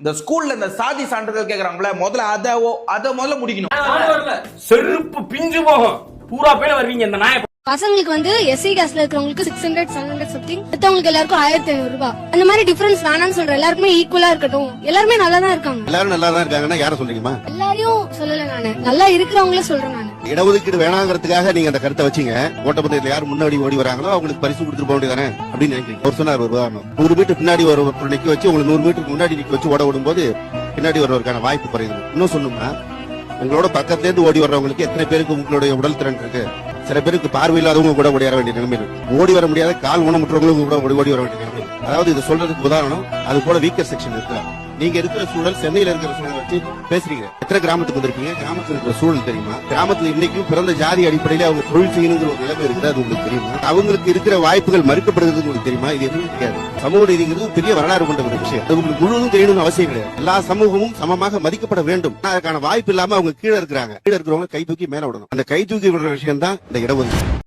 இந்த ஸ்கூல்ல இந்த சாதி சான்றிதழ் கேக்குறாங்களே, முதல்ல அத முதல்ல முடிக்கணும். செருப்பு பிஞ்சு போகும். பூரா பேர் வருவீங்க இந்த நாய. பசங்களுக்கு வந்து எஸ்சி காஸ்ட்ல இருக்கிறவங்களுக்கு 600 700 சம்திங், மத்தவங்களுக்கு எல்லாருக்கும் 1500 ரூபாய். அந்த மாதிரி டிஃபரன்ஸ் வேணாம்னு சொல்றேன். எல்லாருக்குமே ஈக்குவலா இருக்கட்டும். எல்லாருமே நல்லா தான் இருக்காங்க. எல்லாரும் நல்லா தான் இருக்காங்கன்னா யார சொல்றீங்கம்மா? எல்லாரையும் சொல்லல நானு, நல்லா இருக்கிறவங்கள சொல்றேன் நானு. இடஒதுக்கீடு வேணாங்கிறதுக்காக நீங்க அந்த கருத்தை வச்சீங்க. ஓட்டப்பந்தயத்துல யார் முன்னாடி ஓடி வராங்களோ அவங்களுக்கு பரிசு கொடுத்துட்டு போக வேண்டியதானே அப்படின்னு நினைக்கிறீங்க. ஒரு சொன்னார், ஒரு உதாரணம், 100 மீட்டர் பின்னாடி ஒரு நிக்க வச்சு உங்களுக்கு 100 மீட்டருக்கு முன்னாடி நிக்க வச்சு ஓட விடும்போது பின்னாடி வருவதற்கான வாய்ப்பு குறையுது. இன்னும் சொன்னோம்னா, உங்களோட பக்கத்துல இருந்து ஓடி வர்றவங்களுக்கு எத்தனை பேருக்கு உங்களுடைய உடல் திறன் இருக்கு? சில பேருக்கு பார்வையில்லாதவங்க கூட ஓடி வர வேண்டிய நிலைமை இருக்கு. ஓடி வர முடியாத கால் ஊனமுற்றவங்களும் கூட ஓடி வர வேண்டிய நிலைமை. அதாவது இது சொல்றதுக்கு உதாரணம், அது போல வீக்கர் செக்ஷன் இருக்கு. நீங்க இருக்கிற சூழல், சென்னையில இருக்கிற சூழல் வச்சு பேசுறீங்க. எத்தனை கிராமத்துக்கு வந்திருக்கீங்க? கிராமத்துல இருக்கிற சூழல் தெரியுமா? கிராமத்துல இன்னைக்கும் பிறந்த ஜாதி அடிப்படையில அவங்க தொழில் செய்யணுங்கிற ஒரு நிலைமை இருக்குது. அது உங்களுக்கு தெரியுமா? அவங்களுக்கு இருக்கிற வாய்ப்புகள் மறுக்கப்படுகிறது உங்களுக்கு தெரியுமா? இது எதுவும் தெரியாது. சமூக நீதிங்கிறது பெரிய வரலாறு கொண்ட ஒரு விஷயம். அது உங்களுக்கு முழுவதும் தெரியணும்னு அவசியம் கிடையாது. எல்லா சமூகமும் சமமாக மதிக்கப்பட வேண்டும். அதுக்கான வாய்ப்பு இல்லாம அவங்க கீழே இருக்கிறாங்க. கீழே இருக்கிறவங்க கை தூக்கி மேல விடணும். அந்த கை தூக்கி விடுற விஷயம் தான் இந்த இடஒதுக்கீடு.